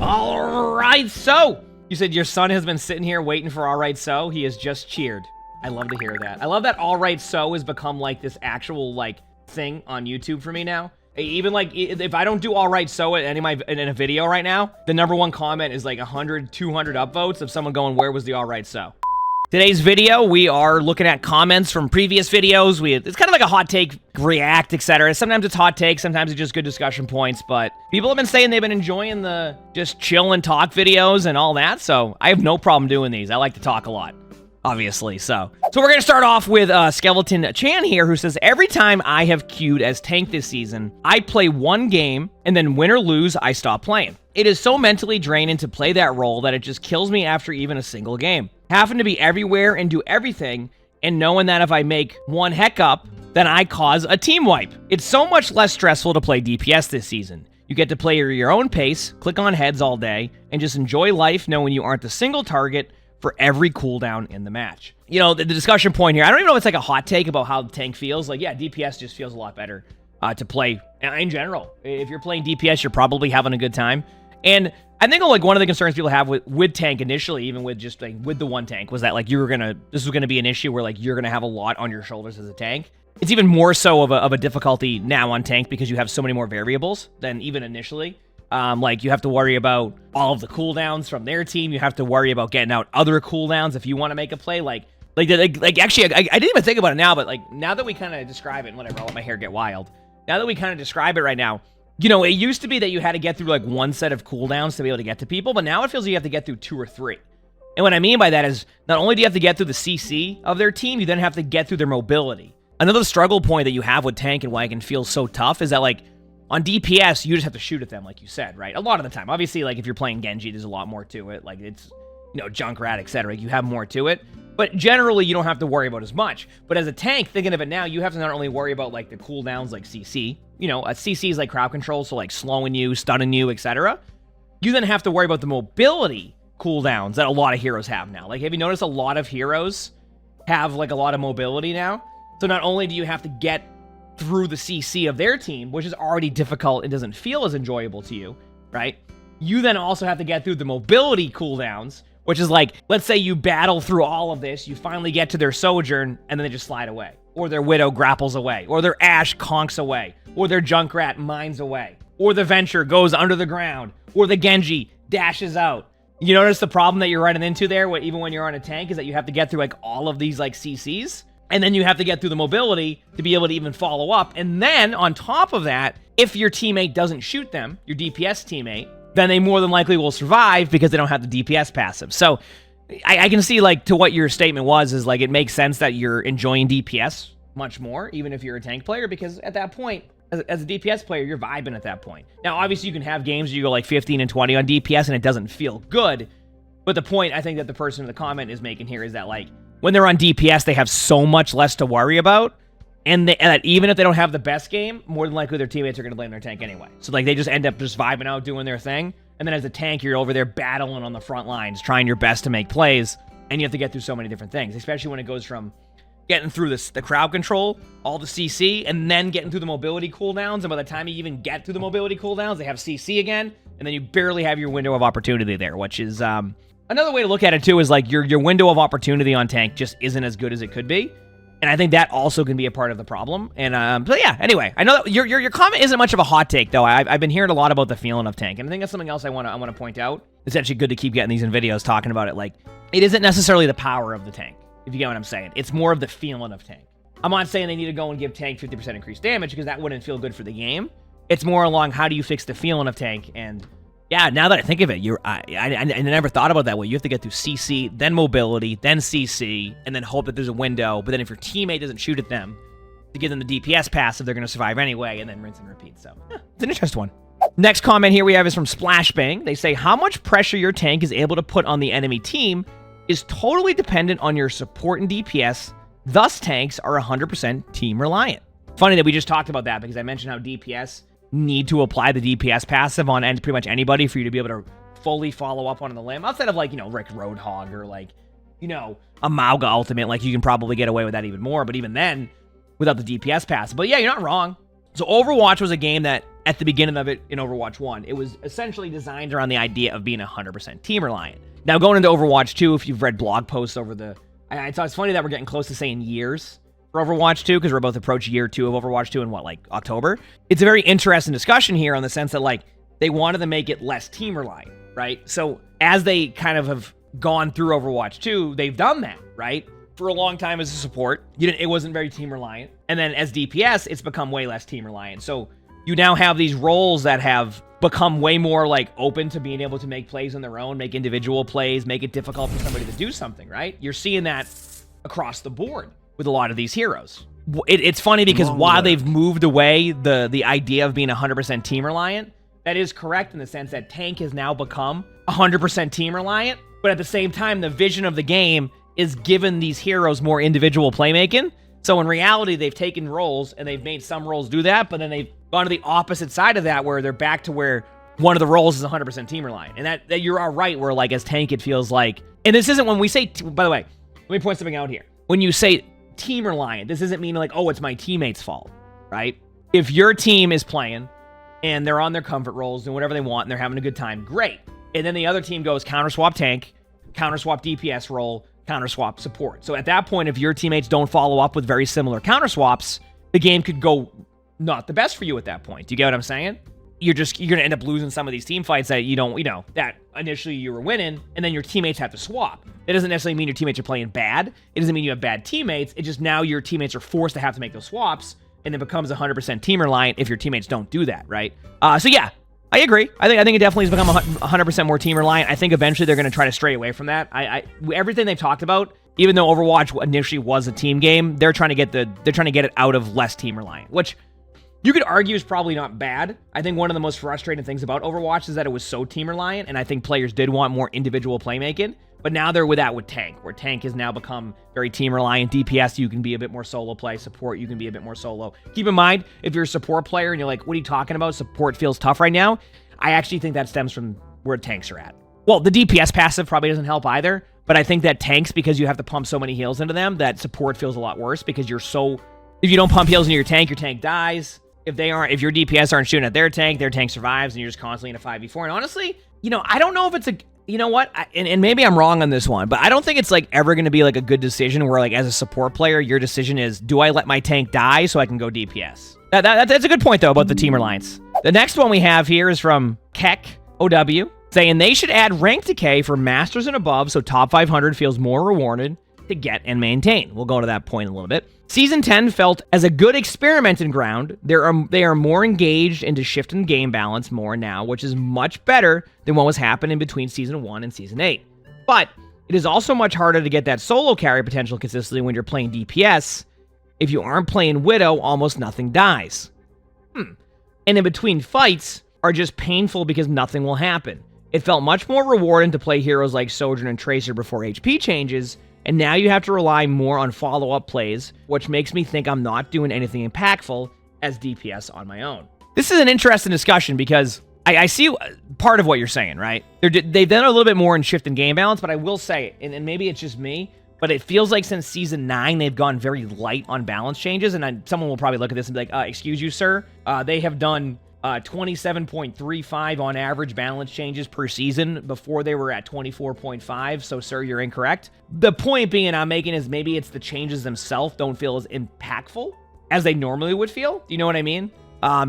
All right, so you said your son has been sitting here waiting for all right, so he has just cheered. I love to hear that. I love that all right, so has become like this actual like thing on YouTube for me now. Even like if I don't do all right, so in a video right now, the #1 comment is like 100, 200 upvotes of someone going, "Where was the all right, so?" Today's video, we are looking at comments from previous videos. It's kind of like a hot take, react, etc. Sometimes it's hot takes, sometimes it's just good discussion points, but people have been saying they've been enjoying the just chill and talk videos and all that, so I have no problem doing these. I like to talk a lot, obviously, so we're going to start off with Skeleton Chan here, who says, every time I have queued as tank this season, I play one game, and then win or lose, I stop playing. It is so mentally draining to play that role that it just kills me after even a single game. Having to be everywhere and do everything, and knowing that if I make one heck up, then I cause a team wipe. It's so much less stressful to play DPS this season. You get to play at your own pace, click on heads all day, and just enjoy life knowing you aren't the single target for every cooldown in the match. You know, the discussion point here, I don't even know if it's like a hot take about how the tank feels. Like, yeah, DPS just feels a lot better to play in general. If you're playing DPS, you're probably having a good time. And I think like one of the concerns people have with tank initially, even with just like with the one tank, was that like this was gonna be an issue where like you're gonna have a lot on your shoulders as a tank. It's even more so of a difficulty now on tank because you have so many more variables than even initially. Like you have to worry about all of the cooldowns from their team. You have to worry about getting out other cooldowns if you want to make a play. Like actually, I didn't even think about it now, but like now that we kind of describe it, and whatever, I'll let my hair get wild. Now that we kind of describe it right now, you know, it used to be that you had to get through like one set of cooldowns to be able to get to people, but now it feels like you have to get through 2 or 3. And what I mean by that is not only do you have to get through the CC of their team, you then have to get through their mobility. Another struggle point that you have with tank and why it can feel so tough is that like on DPS, you just have to shoot at them, like you said, right? A lot of the time. Obviously, like if you're playing Genji, there's a lot more to it. Like it's, you know, Junkrat, etc. You have more to it. But generally, you don't have to worry about as much. But as a tank, thinking of it now, you have to not only worry about like the cooldowns like CC. You know, a CC is like crowd control, so like slowing you, stunning you, etc. You then have to worry about the mobility cooldowns that a lot of heroes have now. Like, have you noticed a lot of heroes have like a lot of mobility now? So not only do you have to get through the CC of their team, which is already difficult and doesn't feel as enjoyable to you, right? You then also have to get through the mobility cooldowns, which is like, let's say you battle through all of this, you finally get to their Sojourn, and then they just slide away. Or their Widow grapples away. Or their Ashe conks away. Or their Junkrat mines away. Or the Venture goes under the ground. Or the Genji dashes out. You notice the problem that you're running into there, even when you're on a tank, is that you have to get through like all of these like CCs. And then you have to get through the mobility to be able to even follow up. And then on top of that, if your teammate doesn't shoot them, your DPS teammate, then they more than likely will survive because they don't have the DPS passive. So I can see like to what your statement was is like it makes sense that you're enjoying DPS much more, even if you're a tank player, because at that point, as a DPS player, you're vibing at that point. Now, obviously, you can have games where you go like 15 and 20 on DPS and it doesn't feel good. But the point I think that the person in the comment is making here is that like when they're on DPS, they have so much less to worry about. And that even if they don't have the best game, more than likely their teammates are going to blame their tank anyway. So like they just end up just vibing out, doing their thing. And then as a tank, you're over there battling on the front lines, trying your best to make plays. And you have to get through so many different things, especially when it goes from getting through the crowd control, all the CC, and then getting through the mobility cooldowns. And by the time you even get through the mobility cooldowns, they have CC again. And then you barely have your window of opportunity there, which is another way to look at it too is like your window of opportunity on tank just isn't as good as it could be. And I think that also can be a part of the problem. And but yeah, anyway, I know that your comment isn't much of a hot take though. I've been hearing a lot about the feeling of tank, and I think that's something else I want to point out. It's actually good to keep getting these in videos talking about it. Like, it isn't necessarily the power of the tank, if you get what I'm saying. It's more of the feeling of tank. I'm not saying they need to go and give tank 50% increased damage because that wouldn't feel good for the game. It's more along how do you fix the feeling of tank. And yeah, now that I think of it, I never thought about that way. You have to get through CC, then mobility, then CC, and then hope that there's a window. But then if your teammate doesn't shoot at them to give them the DPS passive, they're going to survive anyway, and then rinse and repeat. So, it's an interesting one. Next comment here we have is from Splashbang. They say, how much pressure your tank is able to put on the enemy team is totally dependent on your support and DPS. Thus, tanks are 100% team reliant. Funny that we just talked about that because I mentioned how DPS need to apply the DPS passive on pretty much anybody for you to be able to fully follow up on the limb. Outside of like, you know, Rick Roadhog or like, you know, a Mauga ultimate, like you can probably get away with that even more. But even then, without the DPS passive. But yeah, you're not wrong. So Overwatch was a game that at the beginning of it in Overwatch 1. It was essentially designed around the idea of being 100% Team Reliant. Now, going into Overwatch 2, if you've read blog posts over the... I thought it's funny that we're getting close to saying years for Overwatch 2, because we're both approaching year 2 of Overwatch 2 in, what, like, October? It's a very interesting discussion here on the sense that, like, they wanted to make it less Team Reliant, right? So, as they kind of have gone through Overwatch 2, they've done that, right? For a long time as a support, it wasn't very Team Reliant. And then as DPS, it's become way less Team Reliant. So, you now have these roles that have become way more like open to being able to make plays on their own, make individual plays, make it difficult for somebody to do something, right? You're seeing that across the board with a lot of these heroes. It's funny because while they've moved away the idea of being 100% Team Reliant, that is correct in the sense that tank has now become 100% Team Reliant, but at the same time, the vision of the game is giving these heroes more individual playmaking. So in reality, they've taken roles and they've made some roles do that, but then they've gone to the opposite side of that where they're back to where one of the roles is 100% Team Reliant. And that you're all right where, like, as tank, it feels like... And this isn't when we say... By the way, let me point something out here. When you say Team Reliant, this isn't meaning like, oh, it's my teammate's fault, right? If your team is playing and they're on their comfort roles, doing whatever they want, and they're having a good time, great. And then the other team goes counter-swap tank, counter-swap DPS role, counter-swap support. So at that point, if your teammates don't follow up with very similar counter-swaps, the game could go not the best for you at that point. Do you get what I'm saying? You're going to end up losing some of these team fights that you don't, that initially you were winning, and then your teammates have to swap. That doesn't necessarily mean your teammates are playing bad. It doesn't mean you have bad teammates. It just now your teammates are forced to have to make those swaps, and it becomes 100% Team Reliant if your teammates don't do that, right? So yeah, I agree. I think it definitely has become 100% more Team Reliant. I think eventually they're going to try to stray away from that. Everything they've talked about, even though Overwatch initially was a team game, they're trying to get it out of less Team Reliant, which you could argue is probably not bad. I think one of the most frustrating things about Overwatch is that it was so Team Reliant, and I think players did want more individual playmaking. But now they're with tank, where tank has now become very Team Reliant. DPS, you can be a bit more solo play. Support, you can be a bit more solo. Keep in mind, if you're a support player and you're like, what are you talking about? Support feels tough right now. I actually think that stems from where tanks are at. Well, the DPS passive probably doesn't help either, but I think that tanks, because you have to pump so many heals into them, that support feels a lot worse because if you don't pump heals into your tank dies. If your DPS aren't shooting at their tank survives, and you're just constantly in a 5v4. And honestly, I don't know if it's you know what? And maybe I'm wrong on this one, but I don't think it's like ever going to be like a good decision where, like, as a support player, your decision is, do I let my tank die so I can go DPS? That's a good point, though, about the Team Reliance. The next one we have here is from Keck OW, saying they should add rank decay for Masters and above so top 500 feels more rewarded to get and maintain. We'll go to that point in a little bit. Season 10 felt as a good experimenting ground. They are more engaged into shifting game balance more now, which is much better than what was happening between Season 1 and Season 8. But it is also much harder to get that solo carry potential consistently when you're playing DPS. If you aren't playing Widow, almost nothing dies. And in between fights are just painful because nothing will happen. It felt much more rewarding to play heroes like Sojourn and Tracer before HP changes, and now you have to rely more on follow-up plays, which makes me think I'm not doing anything impactful as DPS on my own. This is an interesting discussion because I see part of what you're saying, right? They've done a little bit more in shift and game balance, but I will say, and maybe it's just me, but it feels like since Season 9, they've gone very light on balance changes, and someone will probably look at this and be like, excuse you, sir. They have done 27.35 on average balance changes per season. Before they were at 24.5, so sir, you're incorrect. The point being I'm making is maybe it's the changes themselves don't feel as impactful as they normally would feel. Do you know what I mean?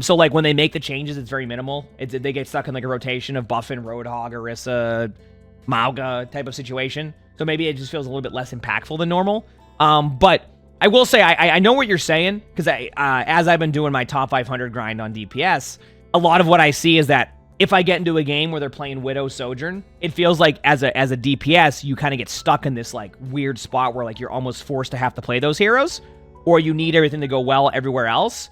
So like when they make the changes, it's very minimal. They get stuck in like a rotation of Buffin, Roadhog, Orisa, Mauga type of situation. So maybe it just feels a little bit less impactful than normal. But I will say, I know what you're saying, because as I've been doing my top 500 grind on DPS, a lot of what I see is that if I get into a game where they're playing Widow Sojourn, it feels like as a DPS, you kind of get stuck in this like weird spot where like you're almost forced to have to play those heroes, or you need everything to go well everywhere else,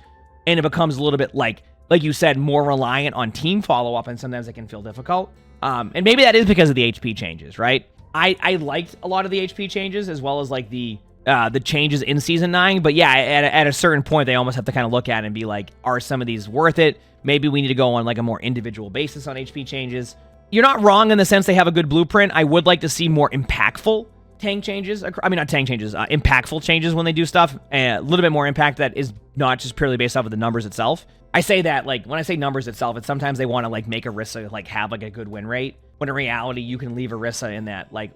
and it becomes a little bit like you said, more reliant on team follow-up, and sometimes it can feel difficult. And maybe that is because of the HP changes, right? I liked a lot of the HP changes, as well as like the changes in Season 9, but yeah, at a certain point, they almost have to kind of look at it and be like, are some of these worth it? Maybe we need to go on like a more individual basis on HP changes. You're not wrong in the sense they have a good blueprint. I would like to see more impactful tank changes. I mean, not tank changes, impactful changes when they do stuff. A little bit more impact that is not just purely based off of the numbers itself. I say that, like, when I say numbers itself, it's sometimes they want to, like, make Orisa, like, have, like, a good win rate, when in reality, you can leave Orisa in that, like,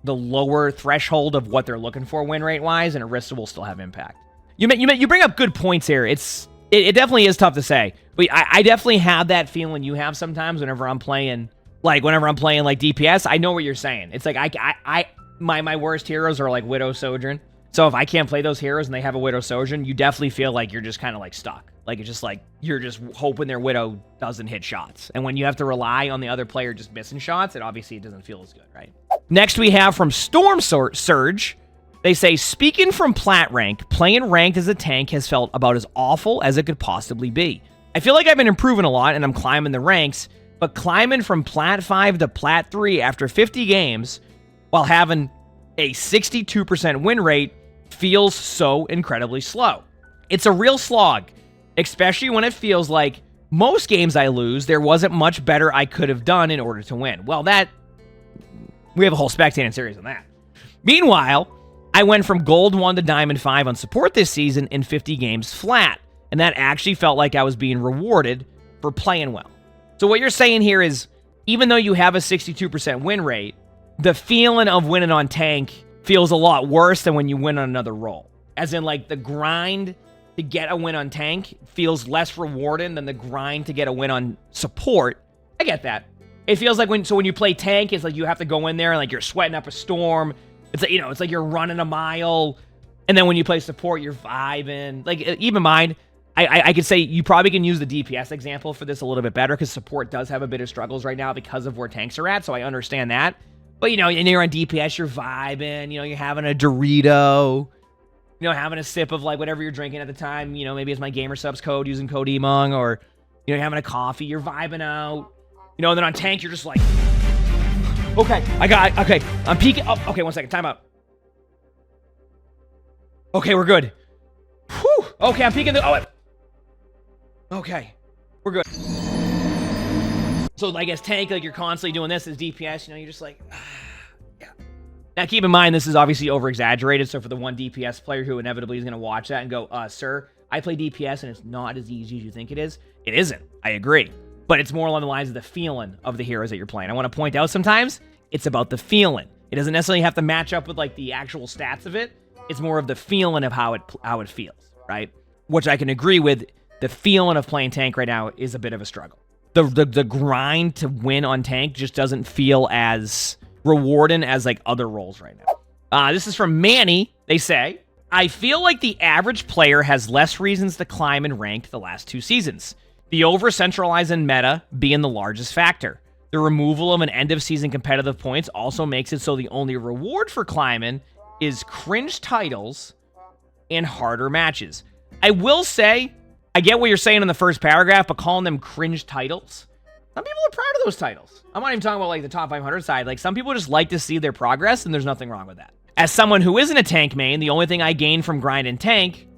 the lower threshold of what they're looking for win rate-wise, and Orisa will still have impact. You bring up good points here. It definitely is tough to say, but I definitely have that feeling you have sometimes whenever I'm playing, like, DPS. I know what you're saying. It's like, my worst heroes are, like, Widow Sojourn. So if I can't play those heroes and they have a Widow Sojourn, you definitely feel like you're just kind of, like, stuck. Like, it's just like, you're just hoping their Widow doesn't hit shots. And when you have to rely on the other player just missing shots, it doesn't feel as good, right? Next, we have from Storm Surge. They say, speaking from plat rank, playing ranked as a tank has felt about as awful as it could possibly be. I feel like I've been improving a lot and I'm climbing the ranks, but climbing from plat 5 to plat 3 after 50 games while having a 62% win rate feels so incredibly slow. It's a real slog, especially when it feels like most games I lose, there wasn't much better I could have done in order to win. Well, we have a whole spectating series on that. Meanwhile, I went from Gold 1 to Diamond 5 on support this season in 50 games flat, and that actually felt like I was being rewarded for playing well. So what you're saying here is, even though you have a 62% win rate, the feeling of winning on tank feels a lot worse than when you win on another role. As in, like, the grind to get a win on tank feels less rewarding than the grind to get a win on support. I get that. It feels like when you play tank, it's like you have to go in there and, like, you're sweating up a storm. It's like, it's like you're running a mile. And then when you play support, you're vibing. Like, even mine, I could say you probably can use the DPS example for this a little bit better, because support does have a bit of struggles right now because of where tanks are at, so I understand that. But, and you're on DPS, you're vibing, you're having a Dorito, having a sip of, like, whatever you're drinking at the time. Maybe it's my Gamer Subs code, using code emongg, or, having a coffee, you're vibing out. And then on tank, you're just like, okay, I'm peeking. Oh, okay, 1 second, time out. Okay, we're good. Whew. Okay, I'm peeking. Okay, we're good. So, like, as tank, like, you're constantly doing this. As DPS, you're just like, yeah. Now, keep in mind, this is obviously over-exaggerated, so for the one DPS player who inevitably is going to watch that and go, sir, I play DPS and it's not as easy as you think it is. It isn't. I agree. But it's more along the lines of the feeling of the heroes that you're playing. I want to point out sometimes, it's about the feeling. It doesn't necessarily have to match up with, like, the actual stats of it. It's more of the feeling of how it feels, right? Which I can agree with. The feeling of playing tank right now is a bit of a struggle. The grind to win on tank just doesn't feel as rewarding as, like, other roles right now. This is from Manny. They say, I feel like the average player has less reasons to climb and rank the last 2 seasons. The over-centralizing meta being the largest factor. The removal of an end-of-season competitive points also makes it so the only reward for climbing is cringe titles and harder matches. I will say, I get what you're saying in the first paragraph, but calling them cringe titles, some people are proud of those titles. I'm not even talking about, like, the top 500 side. Like, some people just like to see their progress, and there's nothing wrong with that. As someone who isn't a tank main, the only thing I gain from grind and tank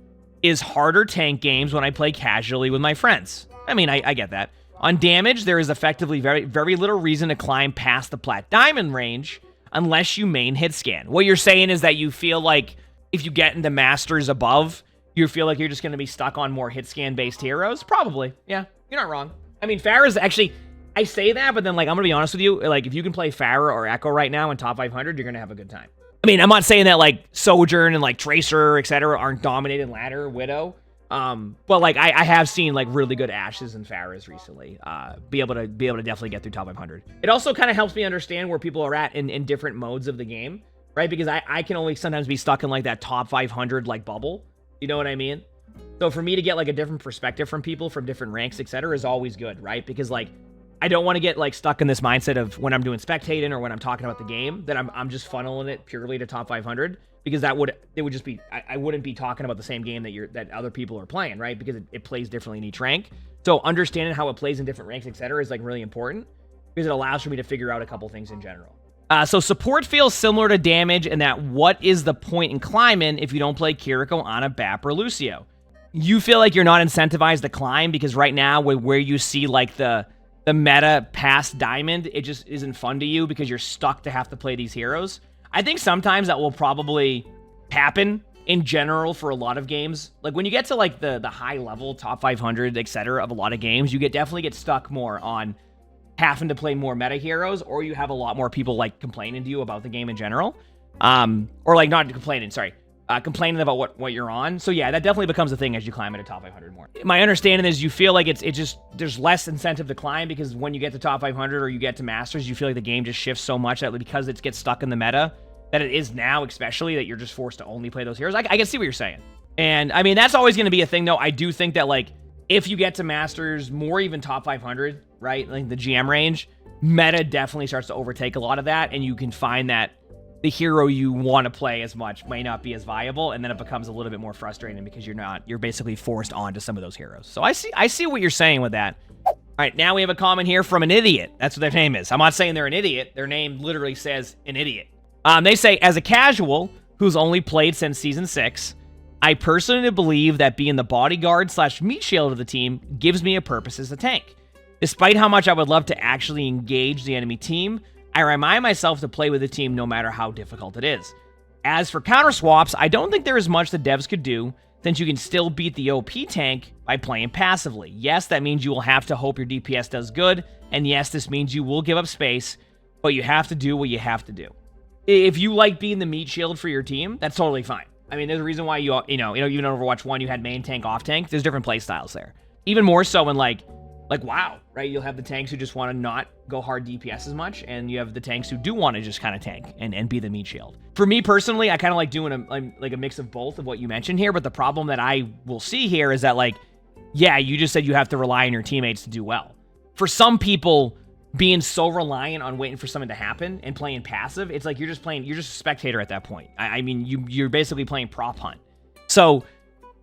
is harder tank games when I play casually with my friends. I mean, I get that. On damage, there is effectively very, very little reason to climb past the plat diamond range unless you main hit scan. What you're saying is that you feel like if you get into masters above, you feel like you're just going to be stuck on more hit scan based heroes? Probably. Yeah, you're not wrong. I mean, Pharah's actually, I say that, but then, like, I'm going to be honest with you. Like, if you can play Pharah or Echo right now in top 500, you're going to have a good time. I mean, I'm not saying that, like, Sojourn and, like, Tracer, etc. aren't dominating ladder, Widow. But, like, I have seen, like, really good Ashes and Pharahs recently. Be able to definitely get through top 500. It also kind of helps me understand where people are at in different modes of the game, right? Because I can only sometimes be stuck in, like, that top 500, like, bubble. You know what I mean? So for me to get, like, a different perspective from people from different ranks, etc. is always good, right? Because, like, I don't want to get, like, stuck in this mindset of when I'm doing spectating or when I'm talking about the game that I'm just funneling it purely to top 500, because it would just be, I wouldn't be talking about the same game that other people are playing, right? Because it plays differently in each rank. So understanding how it plays in different ranks, etc. is, like, really important, because it allows for me to figure out a couple things in general. So support feels similar to damage in that what is the point in climbing if you don't play Kiriko, Ana, Bap, or Lucio? You feel like you're not incentivized to climb because right now where you see, like, the meta past diamond, it just isn't fun to you because you're stuck to have to play these heroes. I think sometimes that will probably happen in general for a lot of games. Like when you get to like the high level, top 500, etc. of a lot of games, you definitely get stuck more on having to play more meta heroes, or you have a lot more people like complaining to you about the game in general. Or like not complaining, sorry. Complaining about what you're on. So yeah, that definitely becomes a thing as you climb into top 500 more. My understanding is you feel like it's just, there's less incentive to climb because when you get to top 500 or you get to Masters, you feel like the game just shifts so much that because it gets stuck in the meta, that it is now especially, that you're just forced to only play those heroes. I can see what you're saying. And I mean, that's always going to be a thing though. I do think that like, if you get to Masters, more even top 500, right? Like the GM range, meta definitely starts to overtake a lot of that, and you can find that the hero you want to play as much may not be as viable, and then it becomes a little bit more frustrating because you're basically forced onto some of those heroes. So I see what you're saying with that. All right, now we have a comment here from an idiot. That's what their name is. I'm not saying they're an idiot. Their name literally says an idiot. They say, as a casual who's only played since Season 6, I personally believe that being the bodyguard / meat shield of the team gives me a purpose as a tank. Despite how much I would love to actually engage the enemy team, I remind myself to play with the team no matter how difficult it is. As for counter swaps, I don't think there is much the devs could do, since you can still beat the OP tank by playing passively. Yes, that means you will have to hope your DPS does good, and yes, this means you will give up space, but you have to do what you have to do. If you like being the meat shield for your team, that's totally fine. I mean, there's a reason why you know, even in Overwatch 1, you had main tank, off tank. There's different play styles there. Even more so in like WoW, right? You'll have the tanks who just want to not go hard DPS as much, and you have the tanks who do want to just kind of tank and be the meat shield. For me personally, I kind of like doing a mix of both of what you mentioned here, but the problem that I will see here is that like, yeah, you just said you have to rely on your teammates to do well. For some people, being so reliant on waiting for something to happen and playing passive, it's like you're just a spectator at that point. I mean, you're basically playing prop hunt. So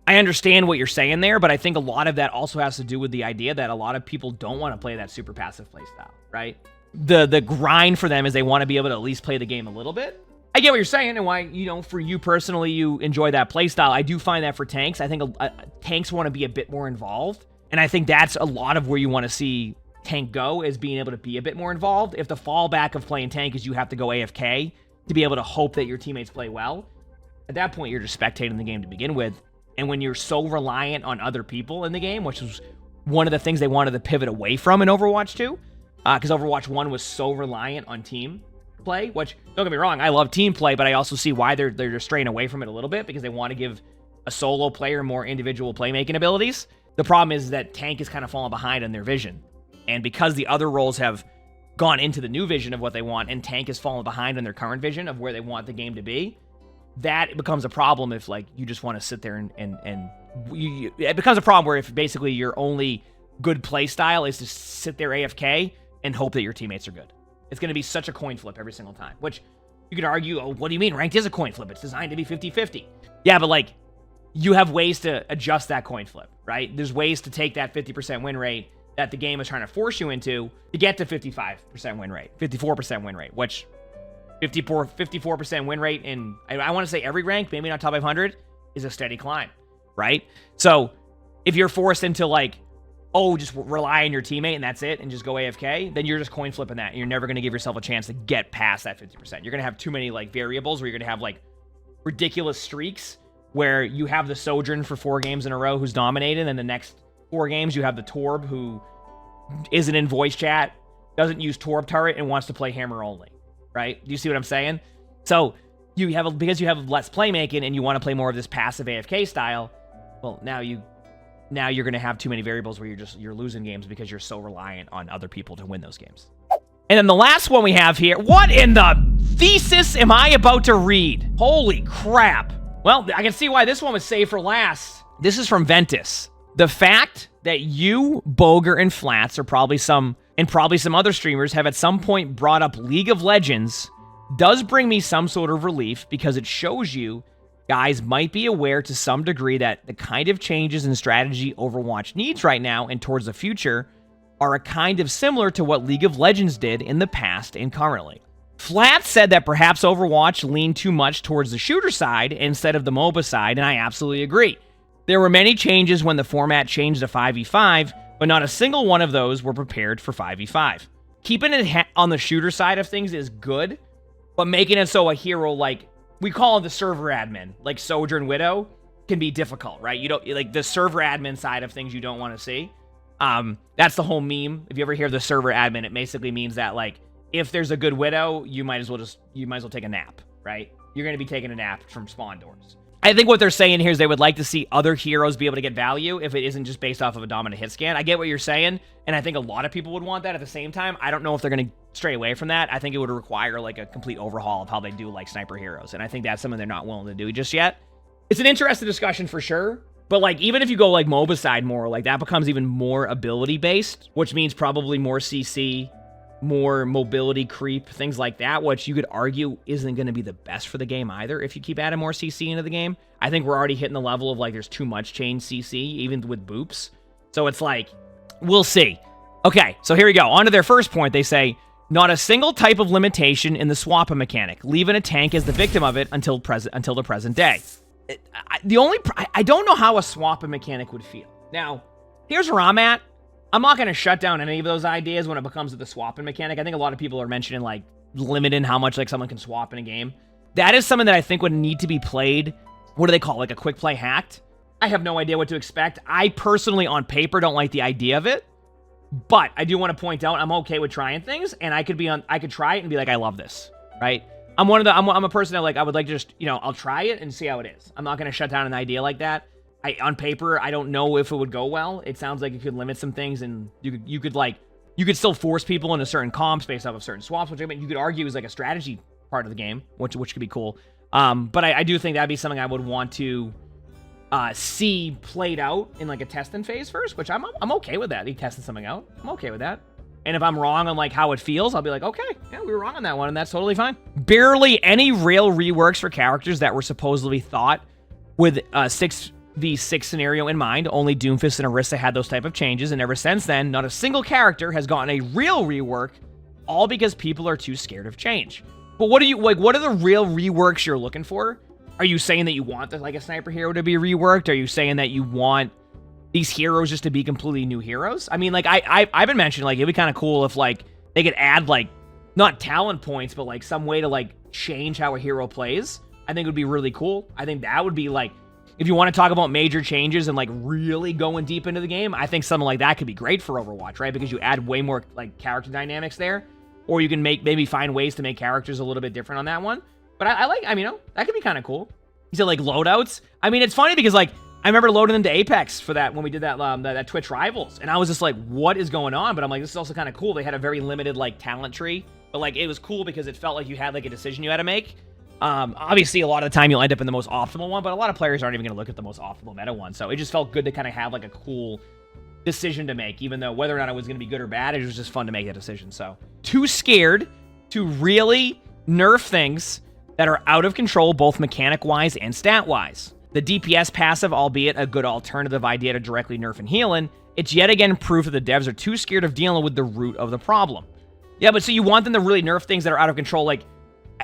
I understand what you're saying there, but I think a lot of that also has to do with the idea that a lot of people don't want to play that super passive playstyle, right? The grind for them is they want to be able to at least play the game a little bit. I get what you're saying and why, you know, for you personally, you enjoy that playstyle. I do find that for tanks, I think tanks want to be a bit more involved. And I think that's a lot of where you want to see tank go, is being able to be a bit more involved. If the fallback of playing tank is you have to go AFK to be able to hope that your teammates play well, at that point, you're just spectating the game to begin with. And when you're so reliant on other people in the game, which was one of the things they wanted to pivot away from in Overwatch 2, because Overwatch 1 was so reliant on team play, which, don't get me wrong, I love team play, but I also see why they're just straying away from it a little bit, because they want to give a solo player more individual playmaking abilities. The problem is that tank is kind of falling behind in their vision. And because the other roles have gone into the new vision of what they want, and tank has fallen behind in their current vision of where they want the game to be, that becomes a problem if, like, you just want to sit there and it becomes a problem where if basically your only good play style is to sit there AFK and hope that your teammates are good. It's going to be such a coin flip every single time, which you could argue, oh, what do you mean? Ranked is a coin flip. It's designed to be 50-50. Yeah, but, like, you have ways to adjust that coin flip, right? There's ways to take that 50% win rate that the game is trying to force you into to get to 55% win rate, 54% win rate, which 54% win rate in, I want to say every rank, maybe not top 500, is a steady climb, right? So if you're forced into like, oh, just rely on your teammate and that's it, and just go AFK, then you're just coin flipping that, and you're never going to give yourself a chance to get past that 50%. You're going to have too many like variables where you're going to have like ridiculous streaks where you have the Sojourn for 4 games in a row who's dominated, and the next 4 games you have the Torb who isn't in voice chat, doesn't use Torb turret, and wants to play hammer only, right? Do you see what I'm saying? So you have, because you have less playmaking and you want to play more of this passive AFK style, well, now you're going to have too many variables where you're losing games because you're so reliant on other people to win those games. And then the last one we have here, what in the thesis am I about to read? Holy crap. Well, I can see why this one was saved for last. This is from Ventus. The fact that you, Boger, and Flats, or probably some other streamers have at some point brought up League of Legends does bring me some sort of relief, because it shows you guys might be aware to some degree that the kind of changes in strategy Overwatch needs right now and towards the future are a kind of similar to what League of Legends did in the past and currently. Flat said that perhaps Overwatch leaned too much towards the shooter side instead of the MOBA side, and I absolutely agree. There were many changes when the format changed to 5v5, but not a single one of those were prepared for 5v5. Keeping it on the shooter side of things is good, but making it so a hero like we call it the server admin, like Sojourn Widow, can be difficult, right? You don't, like, the server admin side of things you don't want to see. That's the whole meme. If you ever hear the server admin, it basically means that, like, if there's a good Widow, you might as well take a nap, right? You're going to be taking a nap from spawn doors. I think what they're saying here is they would like to see other heroes be able to get value if it isn't just based off of a dominant hit scan. I get what you're saying, and I think a lot of people would want that. At the same time, I don't know if they're going to stray away from that. I think it would require, like, a complete overhaul of how they do, like, sniper heroes, and I think that's something they're not willing to do just yet. It's an interesting discussion for sure, but, like, even if you go, like, MOBA side more, like, that becomes even more ability-based, which means probably more CC, more mobility creep, things like that, which you could argue isn't going to be the best for the game either if you keep adding more CC into the game. I think we're already hitting the level of, like, there's too much chain CC, even with boops. So it's like, we'll see. Okay, so here we go. On to their first point. They say, not a single type of limitation in the swap mechanic, leaving a tank as the victim of it until the present day. I don't know how a swap mechanic would feel. Now, here's where I'm at. I'm not going to shut down any of those ideas when it becomes the swapping mechanic. I think a lot of people are mentioning, like, limiting how much, like, someone can swap in a game. That is something that I think would need to be played. What do they call it? Like a quick play hacked? I have no idea what to expect. I personally, on paper, don't like the idea of it. But I do want to point out I'm okay with trying things, and I could try it and be like, I love this, right? I'm a person that, like, I would like to just, you know, I'll try it and see how it is. I'm not going to shut down an idea like that. On paper, I don't know if it would go well. It sounds like it could limit some things, and you could still force people into certain comps based off of certain swaps, which I mean, you could argue is like a strategy part of the game, which could be cool. But I do think that'd be something I would want to see played out in, like, a testing phase first, which I'm okay with that. He tested something out. I'm okay with that. And if I'm wrong on, like, how it feels, I'll be like, okay, yeah, we were wrong on that one, and that's totally fine. Barely any real reworks for characters that were supposedly thought with 6v6 scenario in mind. Only Doomfist and Orisa had those type of changes, and ever since then, not a single character has gotten a real rework, all because people are too scared of change. But what are the real reworks you're looking for? Are you saying that you want, like, a sniper hero to be reworked? Are you saying that you want these heroes just to be completely new heroes? I mean, like, I've been mentioning, like, it'd be kind of cool if, like, they could add, like, not talent points, but, like, some way to, like, change how a hero plays. I think it would be really cool. I think that would be, like, if you want to talk about major changes and, like, really going deep into the game, I think something like that could be great for Overwatch, right? Because you add way more, like, character dynamics there. Or you can maybe find ways to make characters a little bit different on that one. But I mean, you know, that could be kind of cool. He said, like, loadouts. I mean, it's funny because, like, I remember loading into Apex for that when we did that Twitch Rivals. And I was just like, what is going on? But I'm like, this is also kind of cool. They had a very limited, like, talent tree. But, like, it was cool because it felt like you had, like, a decision you had to make. Obviously, a lot of the time you'll end up in the most optimal one. But a lot of players aren't even going to look at the most optimal meta one. So it just felt good to kind of have, like, a cool decision to make, even though whether or not it was going to be good or bad, it was just fun to make that decision. So, too scared to really nerf things that are out of control, both mechanic-wise and stat-wise. The DPS passive, albeit a good alternative idea to directly nerf and healing, it's yet again proof that the devs are too scared of dealing with the root of the problem. Yeah, but so you want them to really nerf things that are out of control. Like,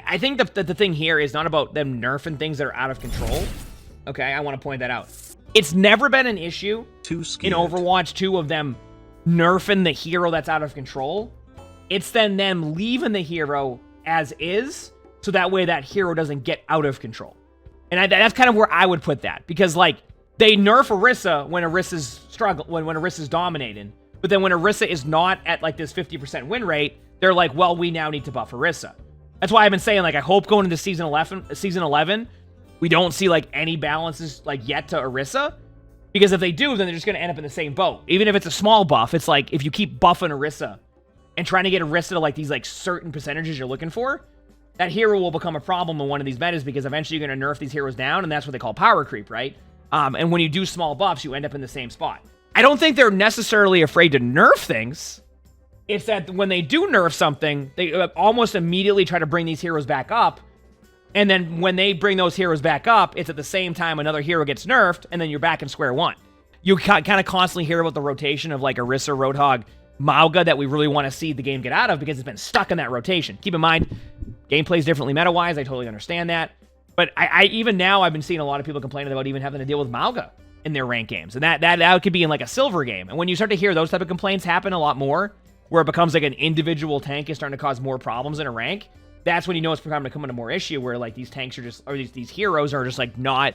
I think the thing here is not about them nerfing things that are out of control. Okay, I want to point that out. It's never been an issue in Overwatch 2 of them nerfing the hero that's out of control. It's then them leaving the hero as is, so that way that hero doesn't get out of control. And that's kind of where I would put that. Because, like, they nerf Orisa when Orisa's when Orisa's dominating. But then when Orisa is not at, like, this 50% win rate, they're like, well, we now need to buff Orisa. That's why I've been saying, like, I hope going into season 11, we don't see, like, any balances, like, yet to Orisa. Because if they do, then they're just going to end up in the same boat. Even if it's a small buff, it's like, if you keep buffing Orisa and trying to get Orisa to, like, these, like, certain percentages you're looking for, that hero will become a problem in one of these metas because eventually you're going to nerf these heroes down, and that's what they call power creep, right? And when you do small buffs, you end up in the same spot. I don't think they're necessarily afraid to nerf things. It's that when they do nerf something, they almost immediately try to bring these heroes back up. And then when they bring those heroes back up, it's at the same time another hero gets nerfed, and then you're back in square one. You kind of constantly hear about the rotation of, like, Orisa, Roadhog, Mauga that we really want to see the game get out of because it's been stuck in that rotation. Keep in mind, game plays differently meta-wise. I totally understand that. But I even now, I've been seeing a lot of people complaining about even having to deal with Mauga in their ranked games. And that could be in, like, a silver game. And when you start to hear those type of complaints happen a lot more, where it becomes like an individual tank is starting to cause more problems in a rank, that's when you know it's becoming a more issue where like these tanks are just, or these heroes are just like not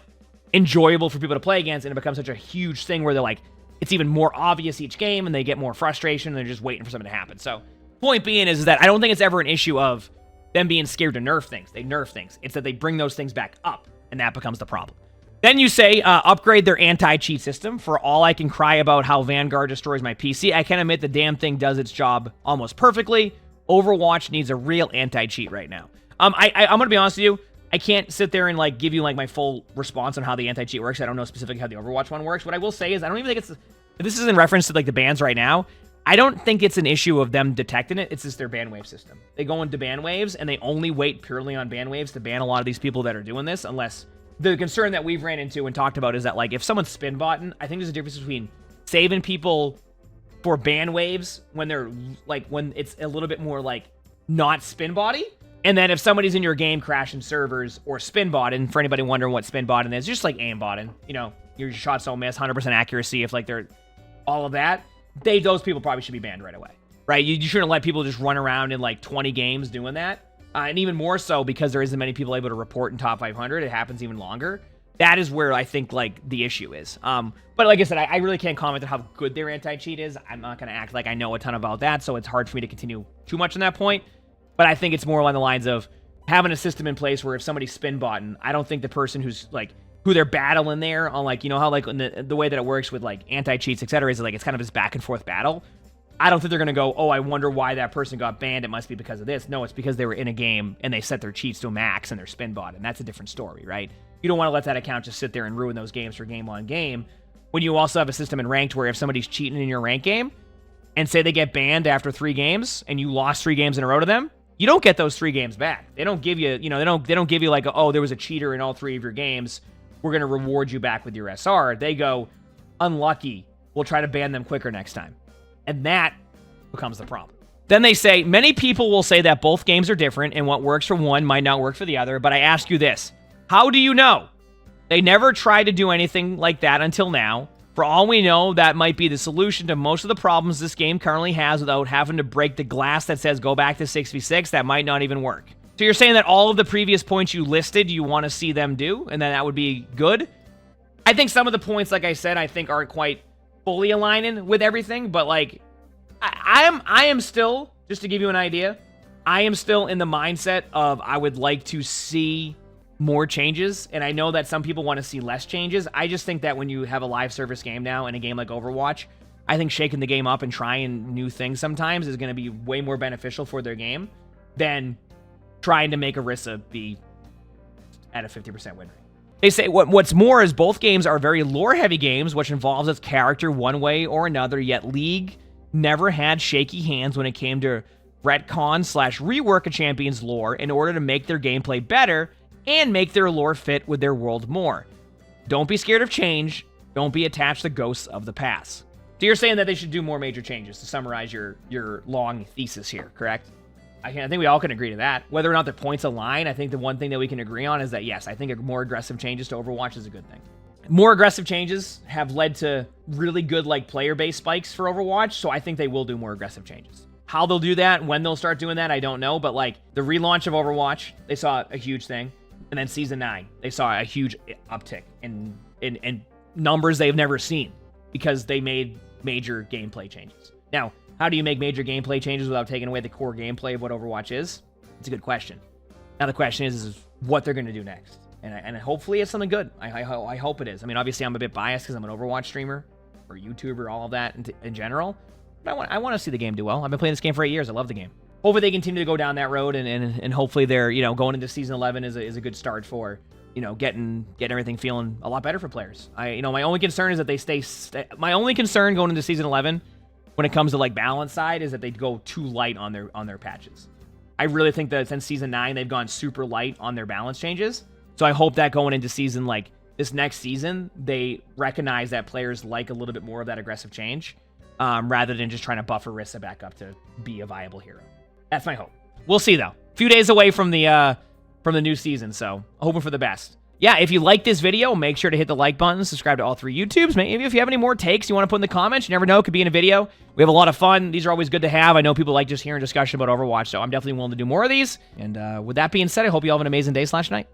enjoyable for people to play against, and it becomes such a huge thing where they're like, it's even more obvious each game, and they get more frustration, and they're just waiting for something to happen. So, point being is that I don't think it's ever an issue of them being scared to nerf things. They nerf things. It's that they bring those things back up, and that becomes the problem. Then you say, upgrade their anti-cheat system. For all I can cry about how Vanguard destroys my PC, I can admit the damn thing does its job almost perfectly. Overwatch needs a real anti-cheat right now. I'm going to be honest with you. I can't sit there and like give you like my full response on how the anti-cheat works. I don't know specifically how the Overwatch one works. What I will say is I don't even think it's... This is in reference to like the bans right now. I don't think it's an issue of them detecting it. It's just their ban wave system. They go into ban waves, and they only wait purely on ban waves to ban a lot of these people that are doing this, unless... The concern that we've ran into and talked about is that, like, if someone's spin botting, I think there's a difference between saving people for ban waves when they're, like, when it's a little bit more, like, not spin body, and then if somebody's in your game crashing servers or spin botting, for anybody wondering what spin botting is, just like aim botting, you know, your shots don't miss, 100% accuracy, if, like, they're all of that, those people probably should be banned right away, right? You shouldn't let people just run around in, like, 20 games doing that. And even more so because there isn't many people able to report in top 500. It happens even longer. That is where I think, like, the issue is. But like I said, I really can't comment on how good their anti-cheat is. I'm not going to act like I know a ton about that, so it's hard for me to continue too much on that point. But I think it's more along the lines of having a system in place where if somebody's spin botting, I don't think the person who's, like, who they're battling there on, like, you know how, like, in the way that it works with, like, anti-cheats, etc., is, like, it's kind of this back-and-forth battle. I don't think they're going to go, oh, I wonder why that person got banned. It must be because of this. No, it's because they were in a game and they set their cheats to a max and they're spin bot, and that's a different story, right? You don't want to let that account just sit there and ruin those games for game on game when you also have a system in ranked where if somebody's cheating in your rank game and say they get banned after 3 games and you lost 3 games in a row to them, you don't get those 3 games back. They don't give you, you know, they don't give you like, oh, there was a cheater in all 3 of your games. We're going to reward you back with your SR. They go, unlucky. We'll try to ban them quicker next time. And that becomes the problem. Then they say, many people will say that both games are different and what works for one might not work for the other, but I ask you this, how do you know? They never tried to do anything like that until now. For all we know, that might be the solution to most of the problems this game currently has without having to break the glass that says go back to 6v6. That might not even work. So you're saying that all of the previous points you listed, you want to see them do, and then that would be good? I think some of the points, like I said, I think aren't quite fully aligning with everything, but like, I am still, just to give you an idea, I am still in the mindset of I would like to see more changes, and I know that some people want to see less changes. I just think that when you have a live service game now in a game like Overwatch, I think shaking the game up and trying new things sometimes is going to be way more beneficial for their game than trying to make Orisa be at a 50% win rate. They say what's more is both games are very lore-heavy games, which involves its character one way or another, yet League never had shaky hands when it came to retcon/rework a champion's lore in order to make their gameplay better and make their lore fit with their world more. Don't be scared of change. Don't be attached to ghosts of the past. So you're saying that they should do more major changes to summarize your long thesis here, correct? I think we all can agree to that. Whether or not the points align, I think the one thing that we can agree on is that, yes, I think more aggressive changes to Overwatch is a good thing. More aggressive changes have led to really good, like, player-based spikes for Overwatch, so I think they will do more aggressive changes. How they'll do that, when they'll start doing that, I don't know, but, like, the relaunch of Overwatch, they saw a huge thing, and then Season 9, they saw a huge uptick in numbers they've never seen because they made major gameplay changes. Now, how do you make major gameplay changes without taking away the core gameplay of what Overwatch is? It's a good question. Now, the question is what they're going to do next. And hopefully it's something good. I hope it is. I mean, obviously I'm a bit biased because I'm an Overwatch streamer or YouTuber, all of that in general. But I want to see the game do well. I've been playing this game for 8 years. I love the game. Hopefully they continue to go down that road, and hopefully they're, you know, going into Season 11 is a good start for, you know, getting everything feeling a lot better for players. My only concern is that they stay... my only concern going into Season 11 when it comes to, like, balance side is that they go too light on their patches. I really think that since Season 9, they've gone super light on their balance changes. So I hope that going into season, like, this next season, they recognize that players like a little bit more of that aggressive change, rather than just trying to buff Orisa back up to be a viable hero. That's my hope. We'll see, though. A few days away from the new season, so hoping for the best. yeah, if you like this video, make sure to hit the like button, subscribe to all 3 YouTubes. Maybe if you have any more takes you want to put in the comments, you never know, it could be in a video. We have a lot of fun. These are always good to have. I know people like just hearing discussion about Overwatch, so I'm definitely willing to do more of these. And with that being said, I hope you all have an amazing day/night.